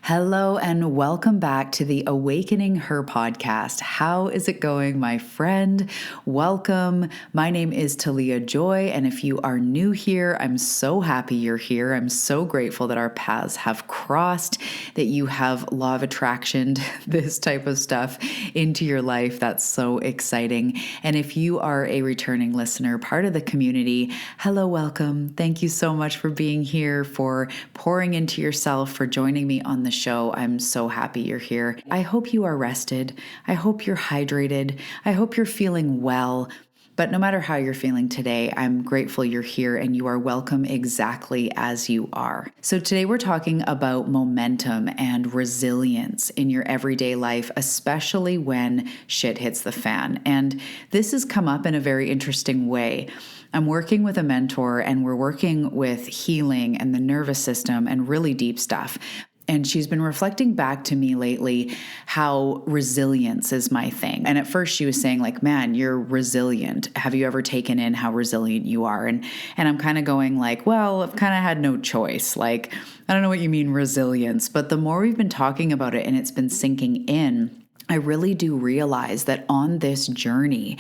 Hello and welcome back to the Awakening Her podcast. How is it going, my friend? Welcome. My name is Talia Joy, and if you are new here, I'm so happy you're here. I'm so grateful that our paths have crossed, that you have law of attraction, this type of stuff into your life. That's so exciting. And if you are a returning listener, part of the community, hello, welcome. Thank you so much for being here, for pouring into yourself, for joining me on the show. I'm so happy you're here. I hope you are rested. I hope you're hydrated. I hope you're feeling well. But no matter how you're feeling today, I'm grateful you're here and you are welcome exactly as you are. So today we're talking about momentum and resilience in your everyday life, especially when shit hits the fan. And this has come up in a very interesting way. I'm working with a mentor and we're working with healing and the nervous system and really deep stuff. And she's been reflecting back to me lately how resilience is my thing. And at first she was saying like, man, you're resilient. Have you ever taken in how resilient you are? And I'm kind of going like, well, I've kind of had no choice. Like, I don't know what you mean resilience, but the more we've been talking about it and it's been sinking in, I really do realize that on this journey,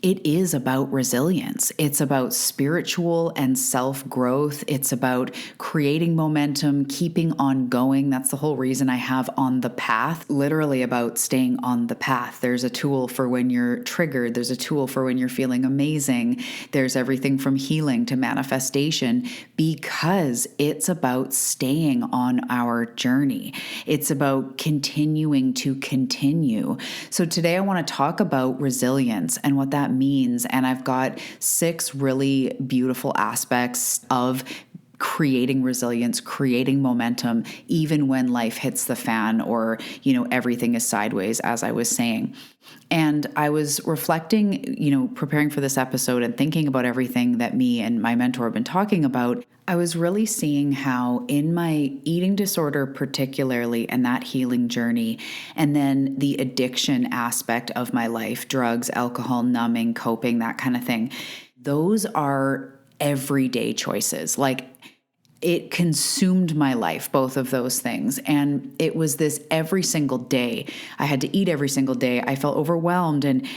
it is about resilience. It's about spiritual and self-growth. It's about creating momentum, keeping on going. That's the whole reason I have On the Path, literally about staying on the path. There's a tool for when you're triggered. There's a tool for when you're feeling amazing. There's everything from healing to manifestation because it's about staying on our journey. It's about continuing to continue. So today I want to talk about resilience and what that means. And I've got 6 really beautiful aspects of creating resilience, creating momentum, even when life hits the fan or, everything is sideways, as I was saying. And I was reflecting, preparing for this episode and thinking about everything that me and my mentor have been talking about. I was really seeing how in my eating disorder particularly and that healing journey, and then the addiction aspect of my life, drugs, alcohol, numbing, coping, that kind of thing, those are everyday choices. Like, it consumed my life, both of those things. And it was this every single day. I had to eat every single day. I felt overwhelmed and,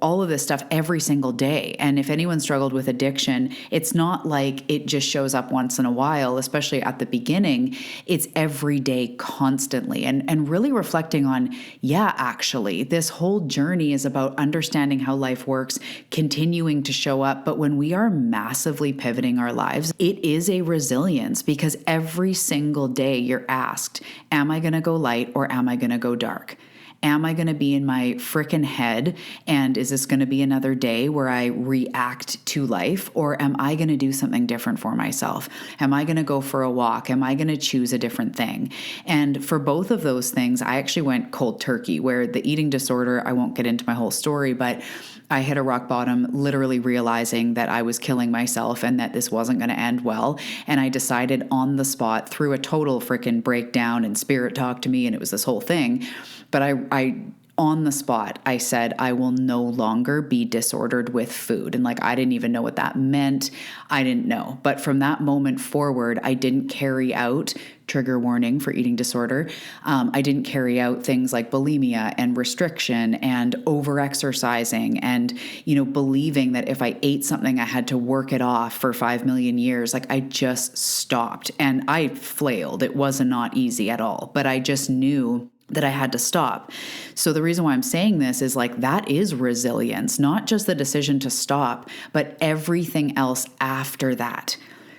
all of this stuff every single day. And if anyone struggled with addiction, it's not like it just shows up once in a while, especially at the beginning. It's every day constantly. And really reflecting on, actually, this whole journey is about understanding how life works, continuing to show up. But when we are massively pivoting our lives, it is a resilience because every single day you're asked, am I going to go light or am I going to go dark? Am I going to be in my frickin' head? And is this going to be another day where I react to life? Or am I going to do something different for myself? Am I going to go for a walk? Am I going to choose a different thing? And for both of those things, I actually went cold turkey, where the eating disorder, I won't get into my whole story, but I hit a rock bottom, literally realizing that I was killing myself and that this wasn't going to end well. And I decided on the spot, through a total freaking breakdown, and spirit talked to me, and it was this whole thing. But I on the spot, I said, I will no longer be disordered with food. And I didn't even know what that meant. I didn't know. But from that moment forward, I didn't carry out, trigger warning for eating disorder, I didn't carry out things like bulimia and restriction and over-exercising and, believing that if I ate something, I had to work it off for 5 million years. I just stopped and I flailed. It was not easy at all, but I just knew that I had to stop. So the reason why I'm saying this is that is resilience, not just the decision to stop, but everything else after that.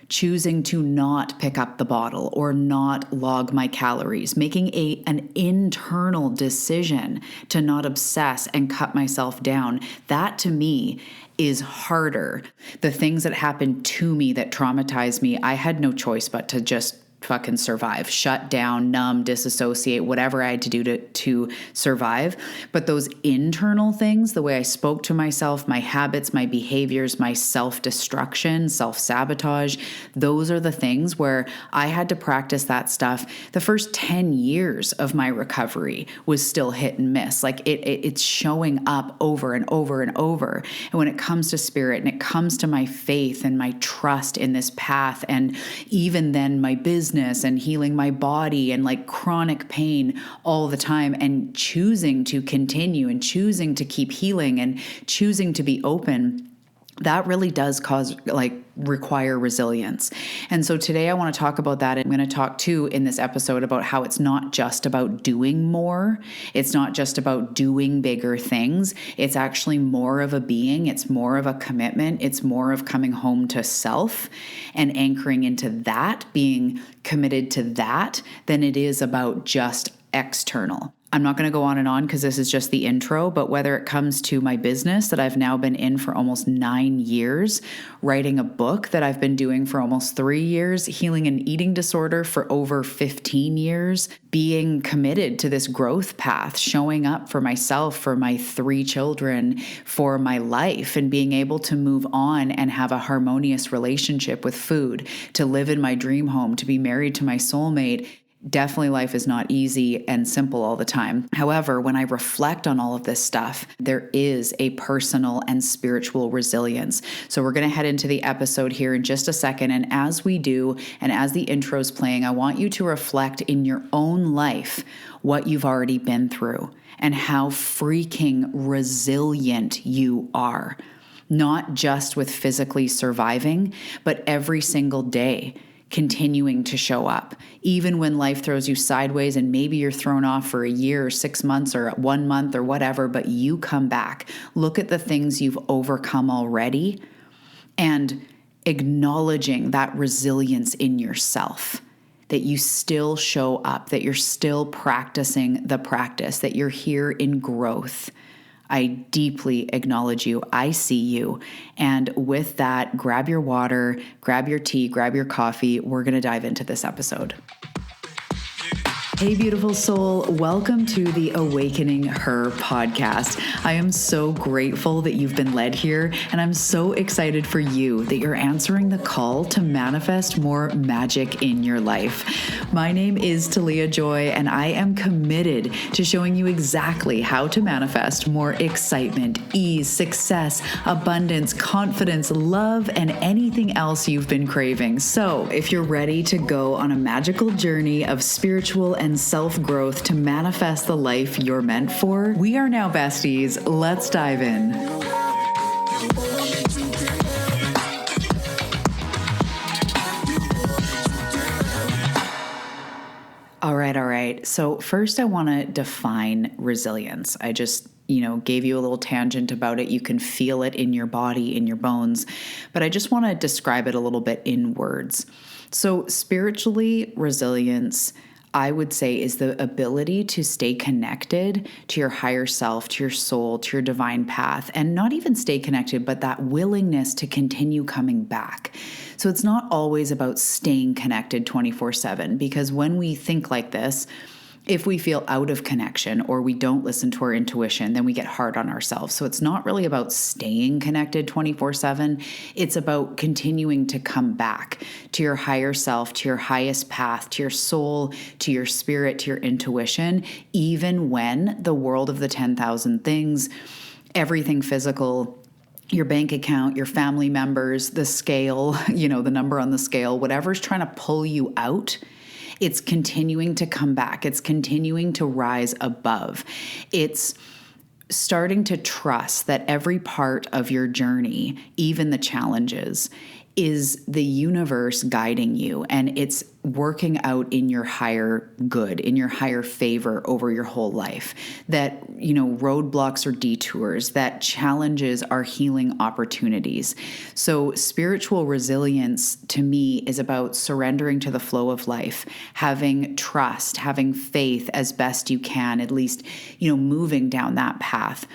Choosing to not pick up the bottle or not log my calories, making an internal decision to not obsess and cut myself down. That to me is harder. The things that happened to me that traumatized me, I had no choice but to just fucking survive, shut down, numb, disassociate, whatever I had to do to survive. But those internal things, the way I spoke to myself, my habits, my behaviors, my self-destruction, self-sabotage, those are the things where I had to practice that stuff. The first 10 years of my recovery was still hit and miss. It's showing up over and over and over. And when it comes to spirit and it comes to my faith and my trust in this path, and even then my business business and healing my body and like chronic pain all the time, and choosing to continue and choosing to keep healing and choosing to be open, that really does require resilience. And so today I want to talk about that. I'm going to talk too in this episode about how it's not just about doing more. It's not just about doing bigger things. It's actually more of a being. It's more of a commitment. It's more of coming home to self and anchoring into that, being committed to that, than it is about just external. I'm not going to go on and on because this is just the intro, but whether it comes to my business that I've now been in for almost 9 years, writing a book that I've been doing for almost 3 years, healing an eating disorder for over 15 years, being committed to this growth path, showing up for myself, for my 3 children, for my life, and being able to move on and have a harmonious relationship with food, to live in my dream home, to be married to my soulmate. Definitely life is not easy and simple all the time. However, when I reflect on all of this stuff, there is a personal and spiritual resilience. So we're going to head into the episode here in just a second. And as we do, and as the intro's playing, I want you to reflect in your own life what you've already been through and how freaking resilient you are. Not just with physically surviving, but every single day, continuing to show up, even when life throws you sideways and maybe you're thrown off for a year or 6 months or 1 month or whatever, but you come back. Look at the things you've overcome already and acknowledging that resilience in yourself, that you still show up, that you're still practicing the practice, that you're here in growth. I deeply acknowledge you. I see you. And with that, grab your water, grab your tea, grab your coffee. We're going to dive into this episode. Hey, beautiful soul. Welcome to the Awakening Her podcast. I am so grateful that you've been led here, and I'm so excited for you that you're answering the call to manifest more magic in your life. My name is Talia Joy, and I am committed to showing you exactly how to manifest more excitement, ease, success, abundance, confidence, love, and anything else you've been craving. So if you're ready to go on a magical journey of spiritual and self-growth to manifest the life you're meant for, we are now besties. Let's dive in. All right. So first I want to define resilience. I just gave you a little tangent about it. You can feel it in your body, in your bones, but I just want to describe it a little bit in words. So spiritually, resilience, I would say, is the ability to stay connected to your higher self, to your soul, to your divine path, and not even stay connected, but that willingness to continue coming back. So it's not always about staying connected 24/7, because when we think like this, if we feel out of connection or we don't listen to our intuition, then we get hard on ourselves. So it's not really about staying connected 24/7. It's about continuing to come back to your higher self, to your highest path, to your soul, to your spirit, to your intuition, even when the world of the 10,000 things, everything physical, your bank account, your family members, the scale, the number on the scale, whatever's trying to pull you out, it's continuing to come back. It's continuing to rise above. It's starting to trust that every part of your journey, even the challenges, is the universe guiding you, and it's working out in your higher good, in your higher favor over your whole life. That, roadblocks are detours, that challenges are healing opportunities. So spiritual resilience to me is about surrendering to the flow of life, having trust, having faith as best you can, at least, moving down that path.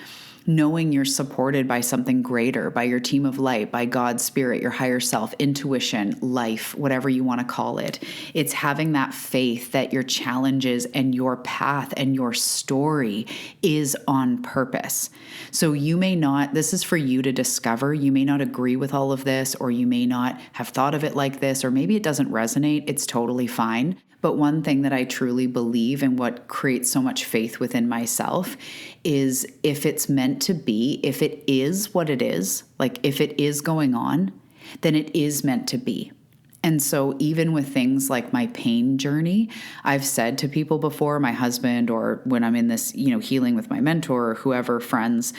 Knowing you're supported by something greater, by your team of light, by God's spirit, your higher self, intuition, life, whatever you want to call it. It's having that faith that your challenges and your path and your story is on purpose. So you may not, this is for you to discover. You may not agree with all of this, or you may not have thought of it like this, or maybe it doesn't resonate. It's totally fine. But one thing that I truly believe, and what creates so much faith within myself, is if it's meant to be, if it is what it is, like if it is going on, then it is meant to be. And so even with things like my pain journey, I've said to people before, my husband, or when I'm in this, healing with my mentor or whoever, friends,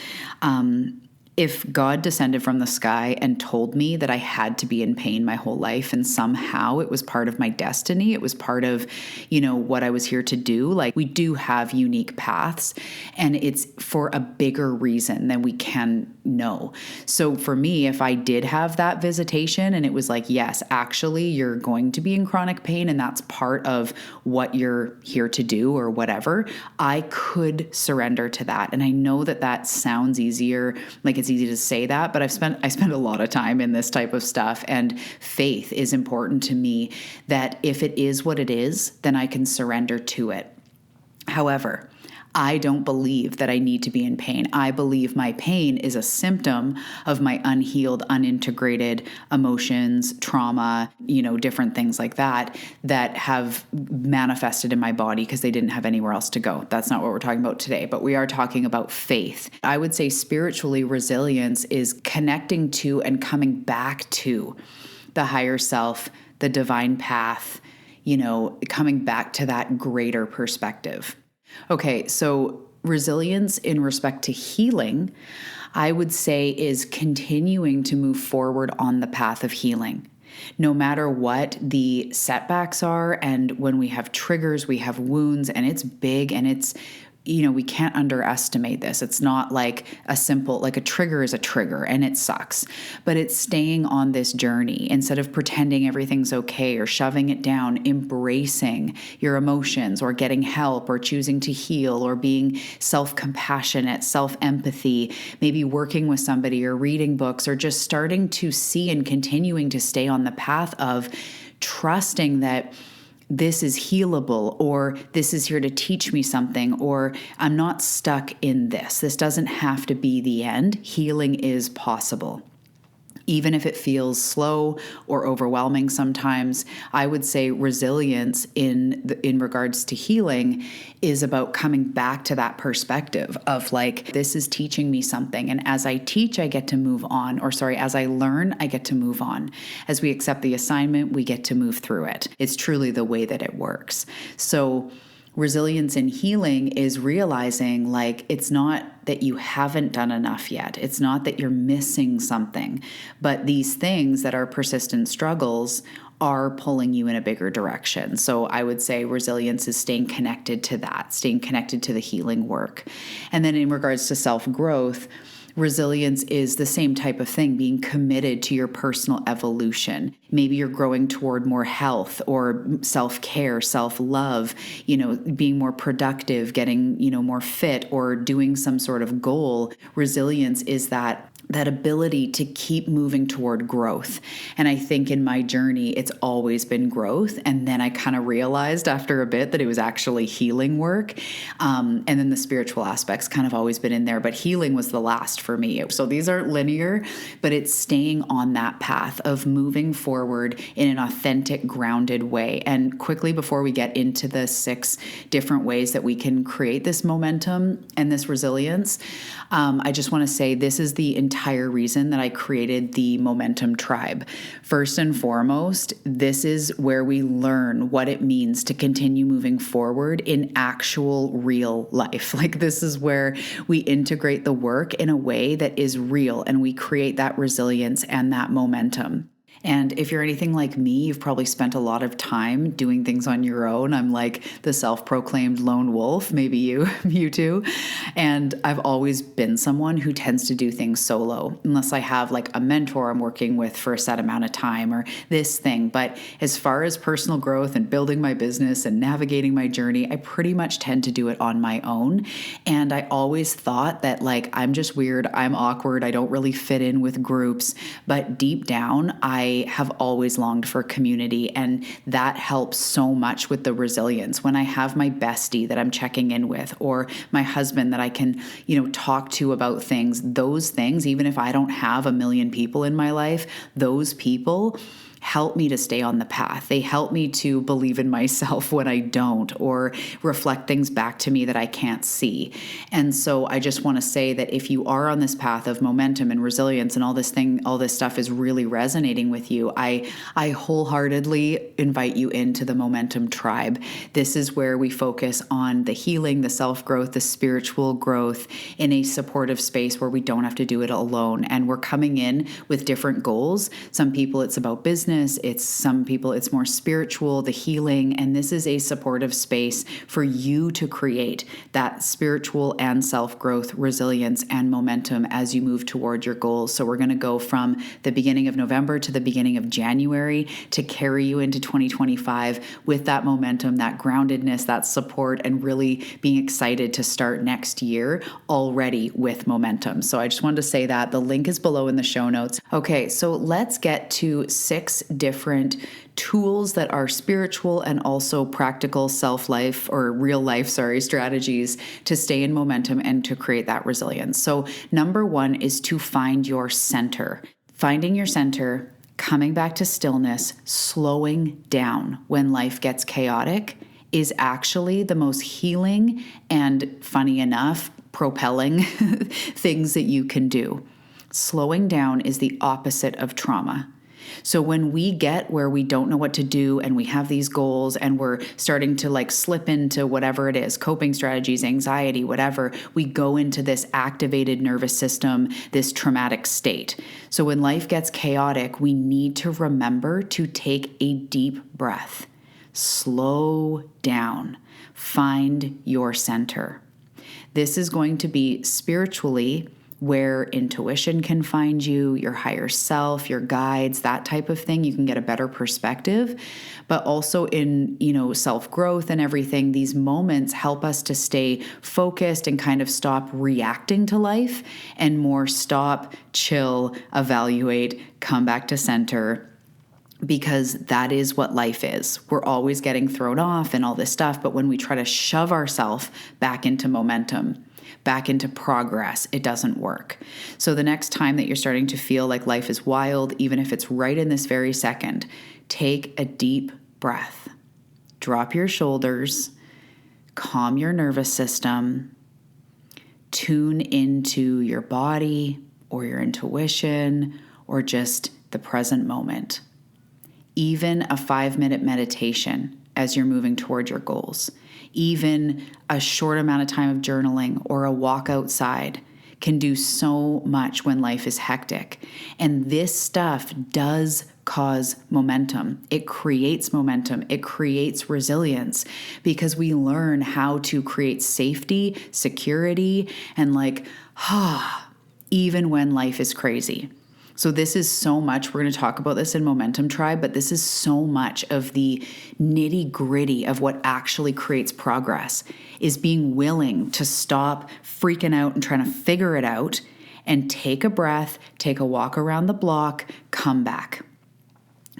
if God descended from the sky and told me that I had to be in pain my whole life and somehow it was part of my destiny, it was part of, what I was here to do, like we do have unique paths and it's for a bigger reason than we can know. So for me, if I did have that visitation and it was like, yes, actually you're going to be in chronic pain and that's part of what you're here to do or whatever, I could surrender to that. And I know that that sounds easier, like it's easy to say that, but I spent a lot of time in this type of stuff, and faith is important to me that if it is what it is, then I can surrender to it. However, I don't believe that I need to be in pain. I believe my pain is a symptom of my unhealed, unintegrated emotions, trauma, different things like that have manifested in my body because they didn't have anywhere else to go. That's not what we're talking about today, but we are talking about faith. I would say spiritually, resilience is connecting to and coming back to the higher self, the divine path, coming back to that greater perspective. Okay, so resilience in respect to healing, I would say, is continuing to move forward on the path of healing. No matter what the setbacks are, and when we have triggers, we have wounds, and it's big and it's we can't underestimate this. It's not like a trigger is a trigger and it sucks, but it's staying on this journey instead of pretending everything's okay or shoving it down, embracing your emotions or getting help or choosing to heal or being self-compassionate, self-empathy, maybe working with somebody or reading books or just starting to see and continuing to stay on the path of trusting that this is healable, or this is here to teach me something, or I'm not stuck in this. This doesn't have to be the end. Healing is possible. Even if it feels slow or overwhelming sometimes, I would say resilience in regards to healing is about coming back to that perspective of like, this is teaching me something. And as I teach, I get to move on. As I learn, I get to move on. As we accept the assignment, we get to move through it. It's truly the way that it works. So resilience in healing is realizing like it's not that you haven't done enough yet. It's not that you're missing something, but these things that are persistent struggles are pulling you in a bigger direction. So I would say resilience is staying connected to that, staying connected to the healing work. And then in regards to self-growth, resilience is the same type of thing, being committed to your personal evolution. Maybe you're growing toward more health or self-care, self-love, being more productive, getting, more fit, or doing some sort of goal. Resilience is that ability to keep moving toward growth. And I think in my journey, it's always been growth. And then I kind of realized after a bit that it was actually healing work. And then the spiritual aspects kind of always been in there, but healing was the last for me. So these aren't linear, but it's staying on that path of moving forward in an authentic, grounded way. And quickly, before we get into the 6 different ways that we can create this momentum and this resilience, I just want to say this is the entire reason that I created the Momentum Tribe. First and foremost, this is where we learn what it means to continue moving forward in actual real life. Like this is where we integrate the work in a way that is real and we create that resilience and that momentum. And if you're anything like me, you've probably spent a lot of time doing things on your own. I'm like the self-proclaimed lone wolf, maybe you too. And I've always been someone who tends to do things solo, unless I have like a mentor I'm working with for a set amount of time or this thing. But as far as personal growth and building my business and navigating my journey, I pretty much tend to do it on my own. And I always thought that like, I'm just weird, I'm awkward, I don't really fit in with groups. But deep down, I have always longed for community, and that helps so much with the resilience. When I have my bestie that I'm checking in with, or my husband that I can, talk to about things, those things, even if I don't have a million people in my life, those people help me to stay on the path. They help me to believe in myself when I don't, or reflect things back to me that I can't see. And so I just want to say that if you are on this path of momentum and resilience and all this stuff is really resonating with you, I wholeheartedly invite you into the Momentum Tribe. This is where we focus on the healing, the self-growth, the spiritual growth in a supportive space where we don't have to do it alone. And we're coming in with different goals. Some people it's about business, some people it's more spiritual, the healing, and this is a supportive space for you to create that spiritual and self-growth, resilience, and momentum as you move toward your goals. So we're going to go from the beginning of November to the beginning of January to carry you into 2025 with that momentum, that groundedness, that support, and really being excited to start next year already with momentum. So I just wanted to say that. The link is below in the show notes. Okay, so let's get to 6 different tools that are spiritual and also practical self-life or real life, strategies to stay in momentum and to create that resilience. So number 1 is to find your center. Finding your center, coming back to stillness, slowing down when life gets chaotic is actually the most healing and, funny enough, propelling things that you can do. Slowing down is the opposite of trauma. So when we get where we don't know what to do and we have these goals and we're starting to slip into whatever it is, coping strategies, anxiety, whatever, we go into this activated nervous system, this traumatic state. So when life gets chaotic, we need to remember to take a deep breath. Slow down. Find your center. This is going to be spiritually where intuition can find you, your higher self, your guides, that type of thing. You can get a better perspective. But also in, self-growth and everything, these moments help us to stay focused and kind of stop reacting to life and more stop, chill, evaluate, come back to center. Because that is what life is. We're always getting thrown off and all this stuff. But when we try to shove ourselves back into momentum, back into progress, it doesn't work. So the next time that you're starting to feel like life is wild, even if it's right in this very second, take a deep breath. Drop your shoulders, calm your nervous system, tune into your body or your intuition or just the present moment. Even a 5-minute meditation as you're moving toward your goals, even a short amount of time of journaling or a walk outside can do so much when life is hectic. And this stuff does cause momentum. It creates momentum. It creates resilience because we learn how to create safety, security, and even when life is crazy. So this is so much, we're going to talk about this in Momentum Tribe, but this is so much of the nitty gritty of what actually creates progress is being willing to stop freaking out and trying to figure it out and take a breath, take a walk around the block, come back.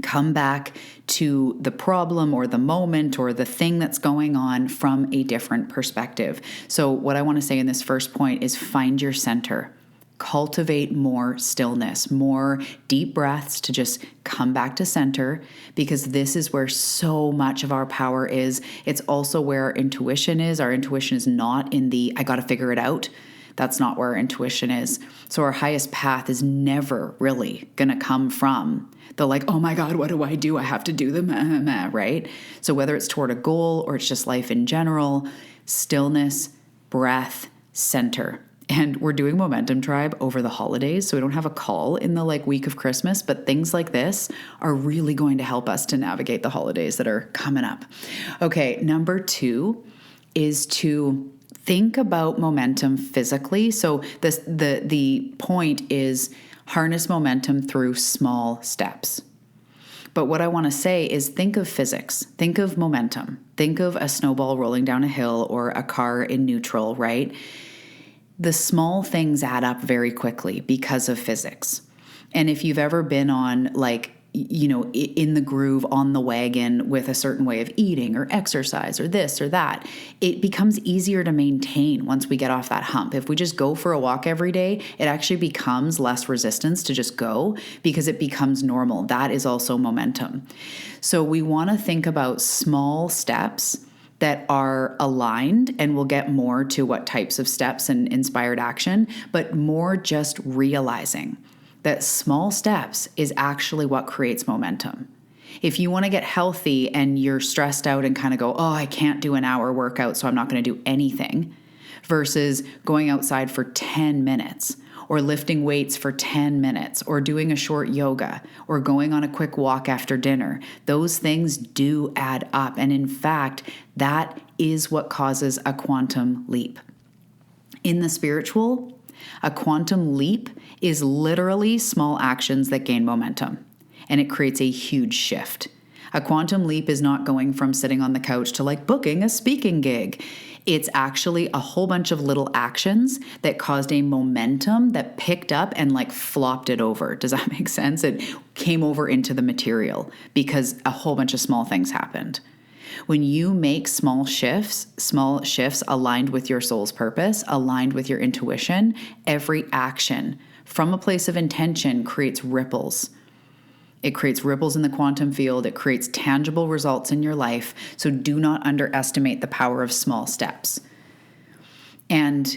Come back to the problem or the moment or the thing that's going on from a different perspective. So what I want to say in this first point is find your center. Cultivate more stillness, more deep breaths to just come back to center, because this is where so much of our power is. It's also where our intuition is. Our intuition is not in the, I got to figure it out. That's not where our intuition is. So our highest path is never really going to come from the oh my God, what do? I have to do the right? So whether it's toward a goal or it's just life in general, stillness, breath, center. And we're doing Momentum Tribe over the holidays, so we don't have a call in the week of Christmas, but things like this are really going to help us to navigate the holidays that are coming up. Okay, number 2 is to think about momentum physically. So the point is harness momentum through small steps. But what I want to say is think of physics, think of momentum, think of a snowball rolling down a hill or a car in neutral, right? The small things add up very quickly because of physics. And if you've ever been on in the groove, on the wagon with a certain way of eating or exercise or this or that, it becomes easier to maintain once we get off that hump. If we just go for a walk every day, it actually becomes less resistance to just go because it becomes normal. That is also momentum. So we want to think about small steps that are aligned, and we'll get more to what types of steps and inspired action, but more just realizing that small steps is actually what creates momentum. If you want to get healthy and you're stressed out and kind of go, oh, I can't do an hour workout, so I'm not going to do anything, versus going outside for 10 minutes or lifting weights for 10 minutes or doing a short yoga or going on a quick walk after dinner, those things do add up. And in fact, that is what causes a quantum leap. In the spiritual, a quantum leap is literally small actions that gain momentum, and it creates a huge shift. A quantum leap is not going from sitting on the couch to like booking a speaking gig. It's actually a whole bunch of little actions that caused a momentum that picked up and like flopped it over. Does that make sense? It came over into the material because a whole bunch of small things happened. When you make small shifts aligned with your soul's purpose, aligned with your intuition, every action from a place of intention creates ripples. It creates ripples in the quantum field. It creates tangible results in your life. So do not underestimate the power of small steps. And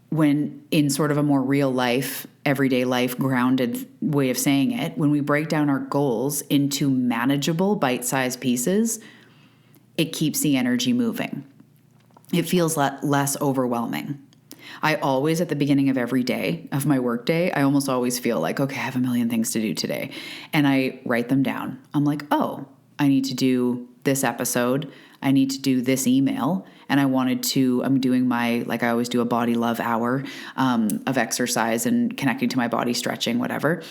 when in sort of a more real life, everyday life, grounded way of saying it, when we break down our goals into manageable bite-sized pieces, it keeps the energy moving. It feels less overwhelming. I always, at the beginning of every day of my work day, I almost always feel like, okay, I have a million things to do today. And I write them down. I'm like, oh, I need to do this episode. I need to do this email. And I'm doing I always do a body love hour of exercise and connecting to my body, stretching, whatever.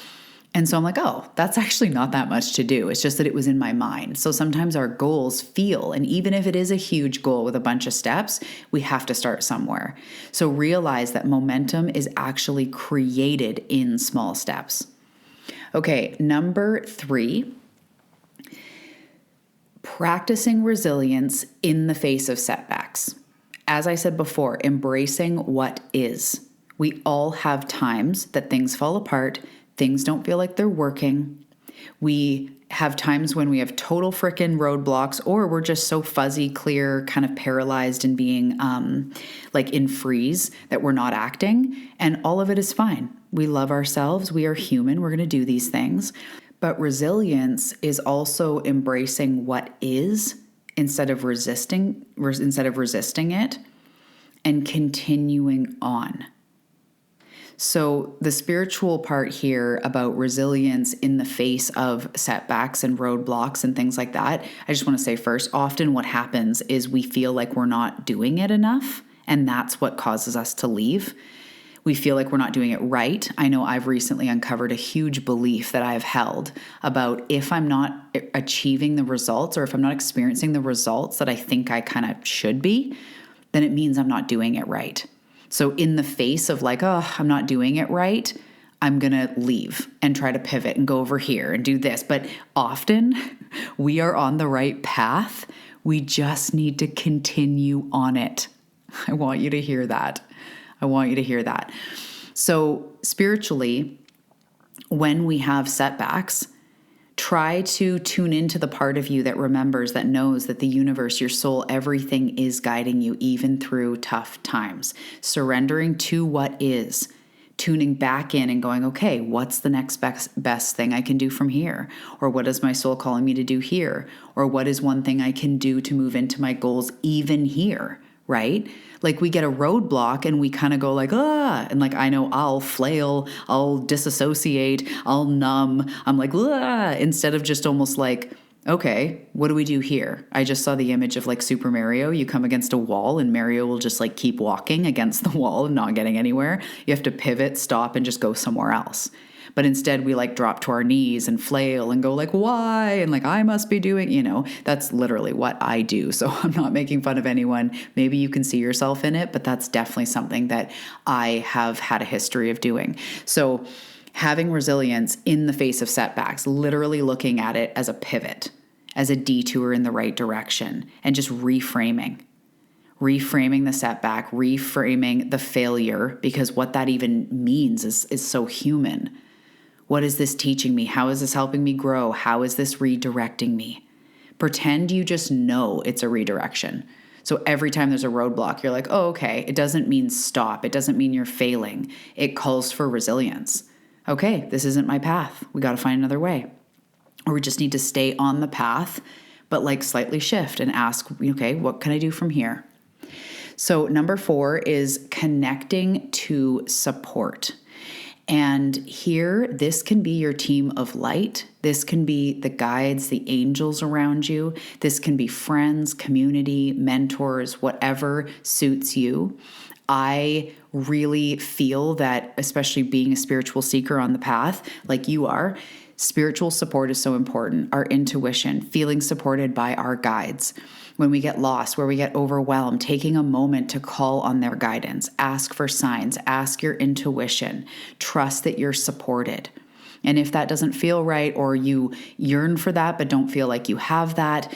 And so I'm like, oh, that's actually not that much to do. It's just that it was in my mind. So sometimes our goals feel, and even if it is a huge goal with a bunch of steps, we have to start somewhere. So realize that momentum is actually created in small steps. Okay, number 3, practicing resilience in the face of setbacks. As I said before, embracing what is. We all have times that things fall apart. Things don't feel like they're working. We have times when we have total frickin' roadblocks, or we're just so fuzzy, clear, kind of paralyzed and being like in freeze that we're not acting. And all of it is fine. We love ourselves. We are human. We're going to do these things. But resilience is also embracing what is instead of resisting it and continuing on. So the spiritual part here about resilience in the face of setbacks and roadblocks and things like that, I just want to say first, often what happens is we feel like we're not doing it enough, and that's what causes us to leave. We feel like we're not doing it right. I know I've recently uncovered a huge belief that I've held about if I'm not achieving the results or if I'm not experiencing the results that I think I kind of should be, then it means I'm not doing it right. So in the face of like, oh, I'm not doing it right, I'm going to leave and try to pivot and go over here and do this. But often we are on the right path. We just need to continue on it. I want you to hear that. So spiritually, when we have setbacks, try to tune into the part of you that remembers, that knows that the universe, your soul, everything is guiding you even through tough times. Surrendering to what is, tuning back in and going, okay, what's the next best thing I can do from here? Or what is my soul calling me to do here? Or what is one thing I can do to move into my goals even here? Right? Like we get a roadblock and we kind of go like, and like, I know I'll flail, I'll disassociate, I'll numb. I'm like, instead of just almost like, okay, what do we do here? I just saw the image of like Super Mario. You come against a wall and Mario will just like keep walking against the wall and not getting anywhere. You have to pivot, stop, and just go somewhere else. But instead we like drop to our knees and flail and go like, why? And like, I must be doing, that's literally what I do. So I'm not making fun of anyone. Maybe you can see yourself in it, but that's definitely something that I have had a history of doing. So Having resilience in the face of setbacks, literally looking at it as a pivot, as a detour in the right direction, and just reframing the setback, reframing the failure, because what that even means is so human. What is this teaching me? How is this helping me grow? How is this redirecting me? Pretend you just know it's a redirection. So every time there's a roadblock, you're like, oh, okay, it doesn't mean stop. It doesn't mean you're failing. It calls for resilience. Okay, this isn't my path. We got to find another way. Or we just need to stay on the path, but like slightly shift and ask, okay, what can I do from here? So number 4 is connecting to support. And here, this can be your team of light. This can be the guides, the angels around you. This can be friends, community, mentors, whatever suits you. I really feel that, especially being a spiritual seeker on the path like you are, spiritual support is so important. Our intuition, feeling supported by our guides. When we get lost, where we get overwhelmed, taking a moment to call on their guidance, ask for signs, ask your intuition, trust that you're supported. And if that doesn't feel right, or you yearn for that but don't feel like you have that,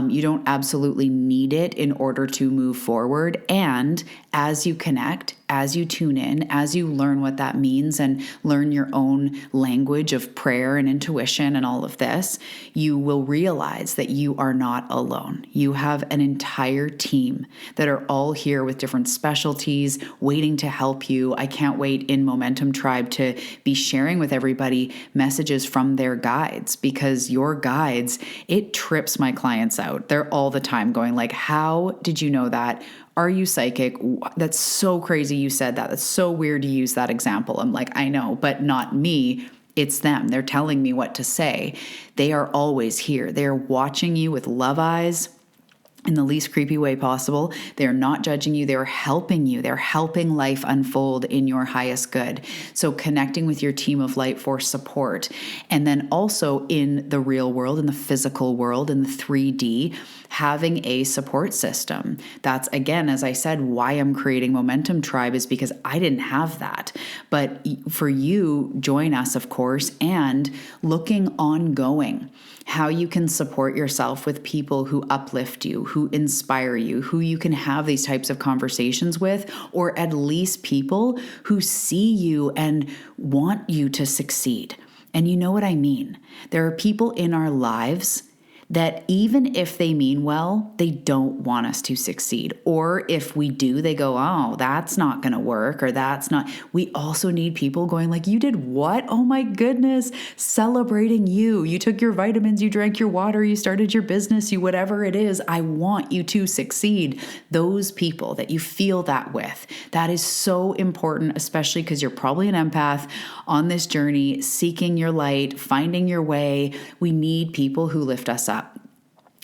you don't absolutely need it in order to move forward. And as you connect, as you tune in, as you learn what that means and learn your own language of prayer and intuition and all of this, you will realize that you are not alone. You have an entire team that are all here with different specialties waiting to help you. I can't wait in Momentum Tribe to be sharing with everybody messages from their guides, because your guides, it trips my clients out. They're all the time going like, how did you know that? Are you psychic? That's so crazy you said that. That's so weird to use that example. I'm like, I know, but not me. It's them. They're telling me what to say. They are always here. They're watching you with love eyes in the least creepy way possible. They're not judging you. They're helping you. They're helping life unfold in your highest good. So connecting with your team of light for support. And then also in the real world, in the physical world, in the 3D, having a support system. That's, again, as I said, why I'm creating Momentum Tribe, is because I didn't have that. But for you, join us, of course, and looking ongoing how you can support yourself with people who uplift you, who inspire you, who you can have these types of conversations with, or at least people who see you and want you to succeed. And you know what I mean? There are people in our lives that even if they mean well, they don't want us to succeed. Or if we do, they go, oh, that's not going to work, or that's not. We also need people going like, you did what? Oh my goodness, celebrating you. You took your vitamins, you drank your water, you started your business, you whatever it is. I want you to succeed. Those people that you feel that with, that is so important, especially because you're probably an empath on this journey, seeking your light, finding your way. We need people who lift us up.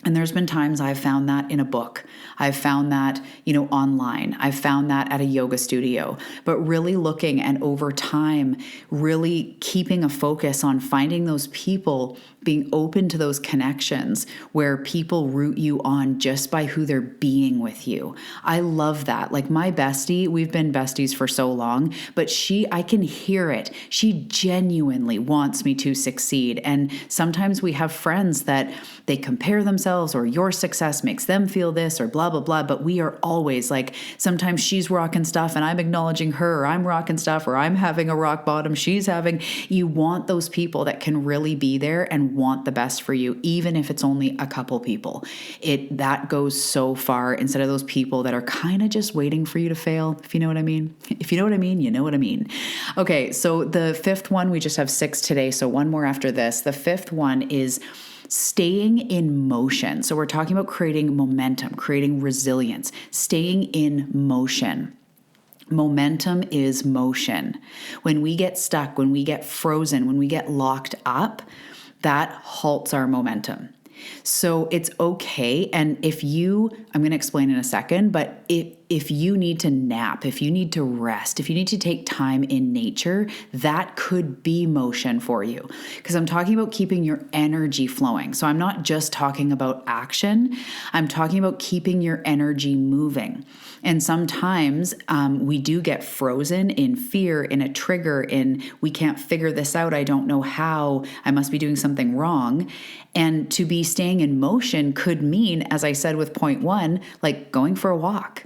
And there's been times I've found that in a book. I've found that, online. I've found that at a yoga studio. But really looking, and over time, really keeping a focus on finding those people, being open to those connections where people root you on just by who they're being with you. I love that. Like my bestie, we've been besties for so long, but I can hear it. She genuinely wants me to succeed. And sometimes we have friends that they compare themselves, or your success makes them feel this, or blah, blah, blah. But we are always like, sometimes she's rocking stuff and I'm acknowledging her, or I'm rocking stuff, or I'm having a rock bottom she's having. You want those people that can really be there and want the best for you, even if it's only a couple people. That goes so far, instead of those people that are kind of just waiting for you to fail, if you know what I mean. If you know what I mean, you know what I mean. Okay, so the 5th one, we just have 6 today, so one more after this. The 5th one is staying in motion. So we're talking about creating momentum, creating resilience, staying in motion. Momentum is motion. When we get stuck, when we get frozen, when we get locked up, that halts our momentum. So it's okay. And if you I'm going to explain in a second, but if you need to nap, if you need to rest, if you need to take time in nature, that could be motion for you. Because I'm talking about keeping your energy flowing. So I'm not just talking about action, I'm talking about keeping your energy moving. And sometimes we do get frozen in fear, in a trigger, in we can't figure this out, I don't know how, I must be doing something wrong. And to be staying in motion could mean, as I said with point one, like going for a walk.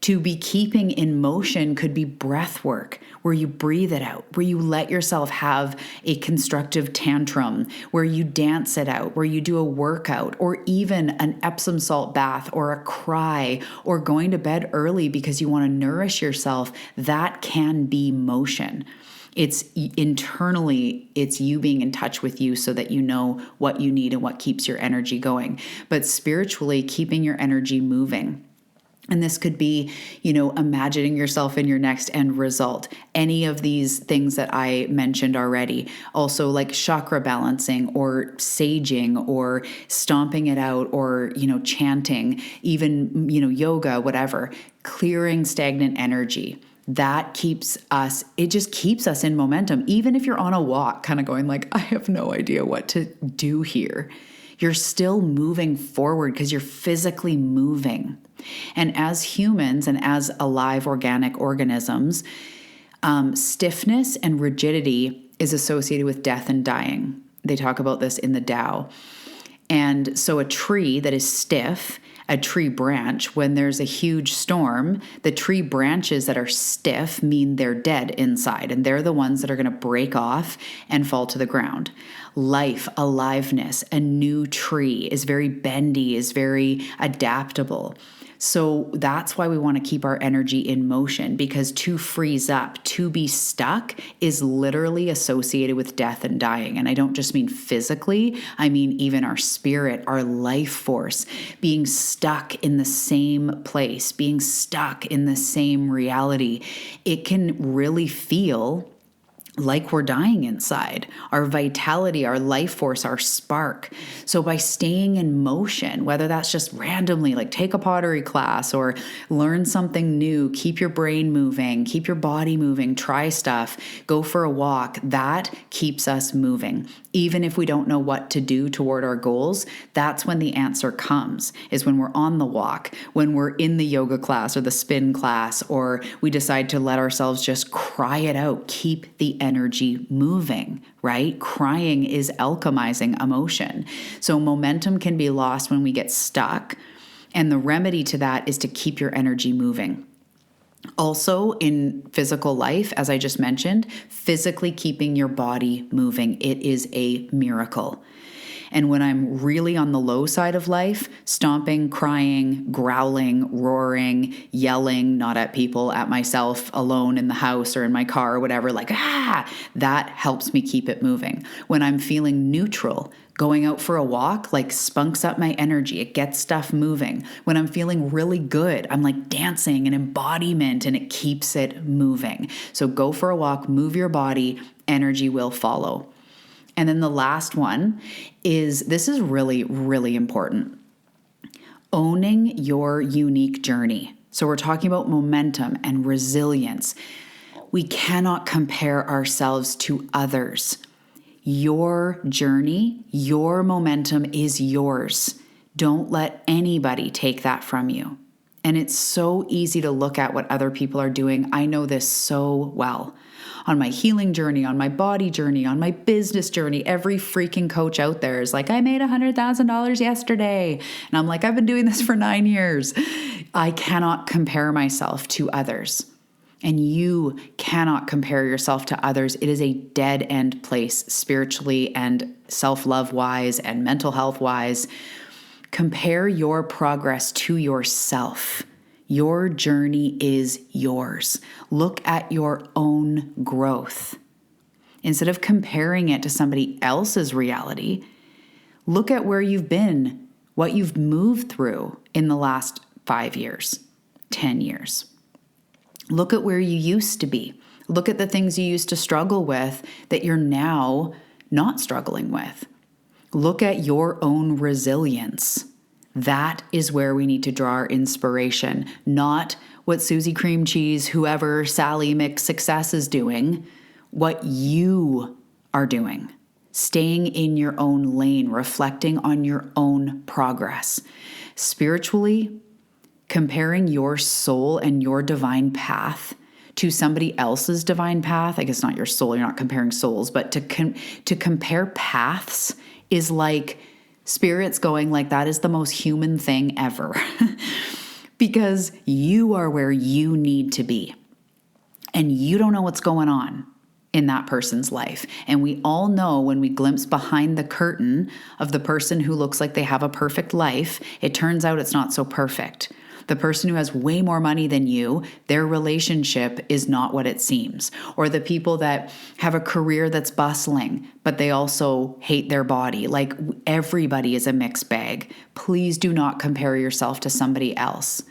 To be keeping in motion could be breath work, where you breathe it out, where you let yourself have a constructive tantrum, where you dance it out, where you do a workout, or even an Epsom salt bath, or a cry, or going to bed early because you want to nourish yourself. That can be motion. It's internally, it's you being in touch with you so that you know what you need and what keeps your energy going. But spiritually, keeping your energy moving. And this could be, imagining yourself in your next end result. Any of these things that I mentioned already. Also like chakra balancing or saging or stomping it out or, chanting, even, yoga, whatever. Clearing stagnant energy. That it just keeps us in momentum. Even if you're on a walk, kind of going like, I have no idea what to do here. You're still moving forward because you're physically moving. And as humans and as alive organic organisms, stiffness and rigidity is associated with death and dying. They talk about this in the Tao. And so a tree that is stiff, a tree branch, when there's a huge storm, the tree branches that are stiff mean they're dead inside, and they're the ones that are going to break off and fall to the ground. Life, aliveness, a new tree is very bendy, is very adaptable. So that's why we want to keep our energy in motion, because to freeze up, to be stuck is literally associated with death and dying. And I don't just mean physically, I mean even our spirit, our life force, being stuck in the same place, being stuck in the same reality. It can really feel like we're dying inside, our vitality, our life force, our spark. So by staying in motion, whether that's just randomly, like take a pottery class or learn something new, keep your brain moving, keep your body moving, try stuff, go for a walk, that keeps us moving. Even if we don't know what to do toward our goals, that's when the answer comes, is when we're on the walk, when we're in the yoga class or the spin class, or we decide to let ourselves just cry it out, keep the energy moving, right? Crying is alchemizing emotion. So momentum can be lost when we get stuck. And the remedy to that is to keep your energy moving. Also, in physical life, as I just mentioned, physically keeping your body moving, it is a miracle. And when I'm really on the low side of life, stomping, crying, growling, roaring, yelling, not at people, at myself, alone in the house or in my car or whatever, like, that helps me keep it moving. When I'm feeling neutral, going out for a walk, like spunks up my energy. It gets stuff moving. When I'm feeling really good, I'm like dancing and embodiment, and it keeps it moving. So go for a walk, move your body, energy will follow. And then the last one is, this is really, really important. Owning your unique journey. So we're talking about momentum and resilience. We cannot compare ourselves to others. Your journey, your momentum is yours. Don't let anybody take that from you. And it's so easy to look at what other people are doing. I know this so well. On my healing journey, on my body journey, on my business journey, every freaking coach out there is like, I made $100,000 yesterday. And I'm like, I've been doing this for 9 years. I cannot compare myself to others. And you cannot compare yourself to others. It is a dead end place spiritually and self-love wise and mental health wise. Compare your progress to yourself. Your journey is yours. Look at your own growth. Instead of comparing it to somebody else's reality, look at where you've been, what you've moved through in the last 5 years, 10 years. Look at where you used to be. Look at the things you used to struggle with that you're now not struggling with. Look at your own resilience. That is where we need to draw our inspiration, not what Susie Cream Cheese, whoever Sally McSuccess is doing, what you are doing. Staying in your own lane, reflecting on your own progress. Spiritually, comparing your soul and your divine path to somebody else's divine path, I guess not your soul, you're not comparing souls, but to compare paths is like spirits going like, that is the most human thing ever. Because you are where you need to be. And you don't know what's going on in that person's life. And we all know when we glimpse behind the curtain of the person who looks like they have a perfect life, it turns out it's not so perfect. The person who has way more money than you, their relationship is not what it seems. Or the people that have a career that's bustling, but they also hate their body. Like, everybody is a mixed bag. Please do not compare yourself to somebody else.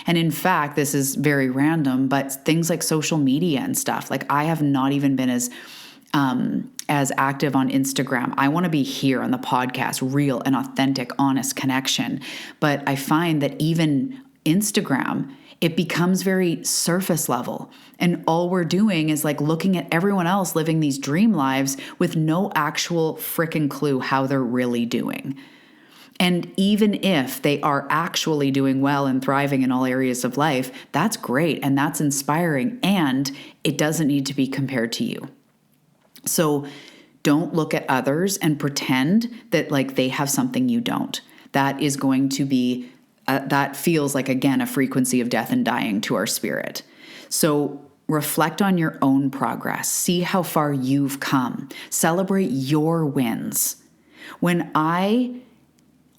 And in fact, this is very random, but things like social media and stuff, like I have not even been as active on Instagram. I want to be here on the podcast, real and authentic, honest connection. But I find that even Instagram, it becomes very surface level. And all we're doing is like looking at everyone else living these dream lives with no actual freaking clue how they're really doing. And even if they are actually doing well and thriving in all areas of life, that's great and that's inspiring, and it doesn't need to be compared to you. So don't look at others and pretend that like they have something you don't. That is going to be that feels like, again, a frequency of death and dying to our spirit. So reflect on your own progress. See how far you've come. Celebrate your wins. When I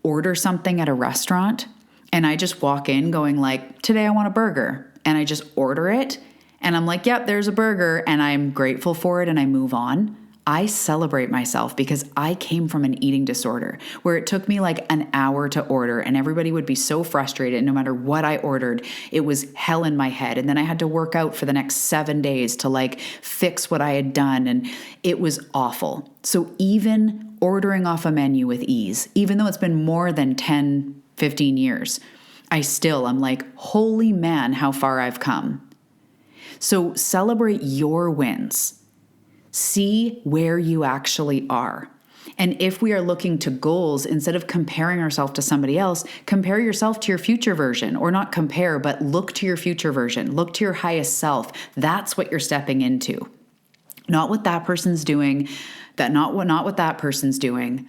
order something at a restaurant and I just walk in going like, today I want a burger, and I just order it and I'm like, yep, there's a burger, and I'm grateful for it and I move on, I celebrate myself, because I came from an eating disorder where it took me like an hour to order and everybody would be so frustrated. No matter what I ordered, it was hell in my head. And then I had to work out for the next 7 days to like fix what I had done. And it was awful. So even ordering off a menu with ease, even though it's been more than 10, 15 years, I'm like, holy man, how far I've come. So celebrate your wins. See where you actually are. And if we are looking to goals, instead of comparing ourselves to somebody else, compare yourself to your future version, or not compare, but look to your future version. Look to your highest self. That's what you're stepping into. Not what that person's doing, not what that person's doing,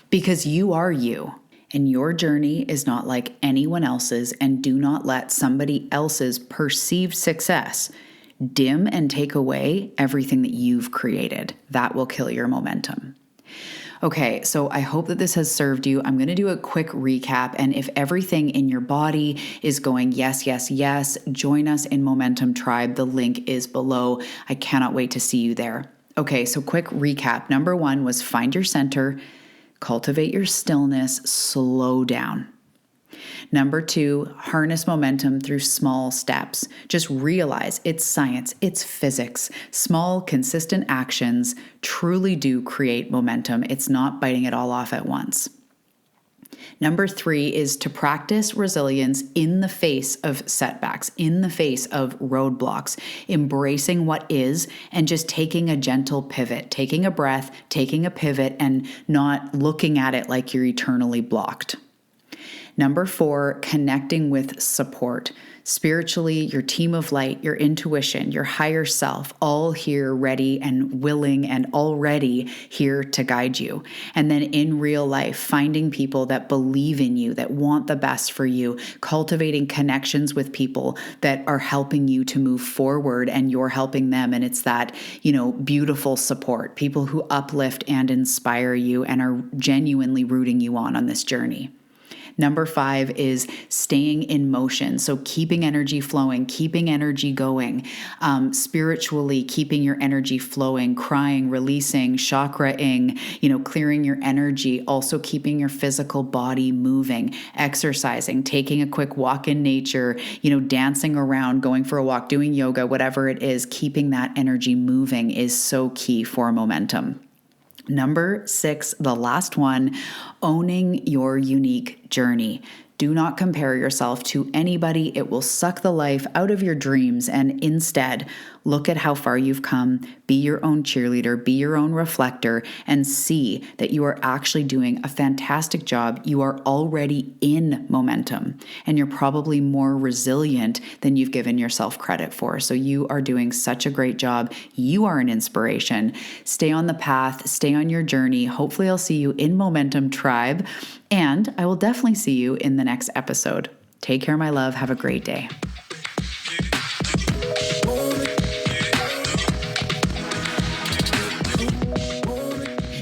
because you are you. And your journey is not like anyone else's, and do not let somebody else's perceived success dim and take away everything that you've created. That will kill your momentum. Okay, so I hope that this has served you. I'm going to do a quick recap. And if everything in your body is going yes, yes, yes, join us in Momentum Tribe. The link is below. I cannot wait to see you there. Okay, so quick recap. Number 1 was find your center, cultivate your stillness, slow down. Number 2, harness momentum through small steps. Just realize it's science, it's physics. Small, consistent actions truly do create momentum. It's not biting it all off at once. Number 3 is to practice resilience in the face of setbacks, in the face of roadblocks, embracing what is and just taking a gentle pivot, taking a breath, taking a pivot, and not looking at it like you're eternally blocked. Number 4, connecting with support. Spiritually, your team of light, your intuition, your higher self, all here ready and willing and already here to guide you. And then in real life, finding people that believe in you, that want the best for you, cultivating connections with people that are helping you to move forward and you're helping them. And it's that, beautiful support, people who uplift and inspire you and are genuinely rooting you on this journey. Number 5 is staying in motion. So keeping energy flowing, keeping energy going, spiritually keeping your energy flowing, crying, releasing, chakraing, clearing your energy, also keeping your physical body moving, exercising, taking a quick walk in nature, dancing around, going for a walk, doing yoga, whatever it is, keeping that energy moving is so key for momentum. Number 6, the last one, owning your unique journey. Do not compare yourself to anybody. It will suck the life out of your dreams. And instead, look at how far you've come. Be your own cheerleader, be your own reflector, and see that you are actually doing a fantastic job. You are already in momentum, and you're probably more resilient than you've given yourself credit for. So you are doing such a great job. You are an inspiration. Stay on the path, stay on your journey. Hopefully I'll see you in Momentum Tribe, and I will definitely see you in the next episode. Take care, my love. Have a great day.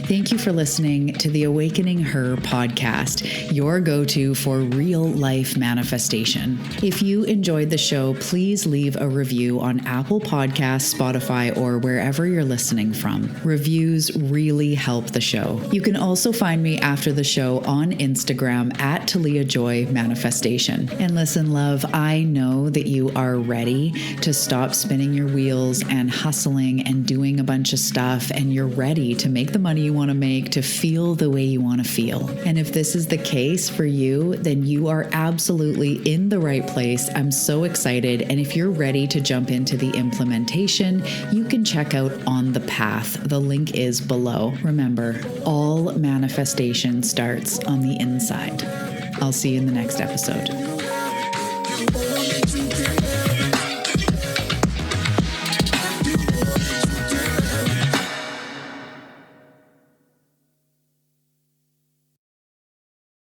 Thank you for listening to the Awakening Her podcast, your go-to for real life manifestation. If you enjoyed the show, please leave a review on Apple Podcasts, Spotify, or wherever you're listening from. Reviews really help the show. You can also find me after the show on Instagram at Talia Joy Manifestation. And listen, love, I know that you are ready to stop spinning your wheels and hustling and doing a bunch of stuff, and you're ready to make the money you want to make, to feel the way you want to feel. And if this is the case for you, then you are absolutely in the right place. I'm so excited. And if you're ready to jump into the implementation, you can check out On the Path. The link is below. Remember, all manifestation starts on the inside. I'll see you in the next episode.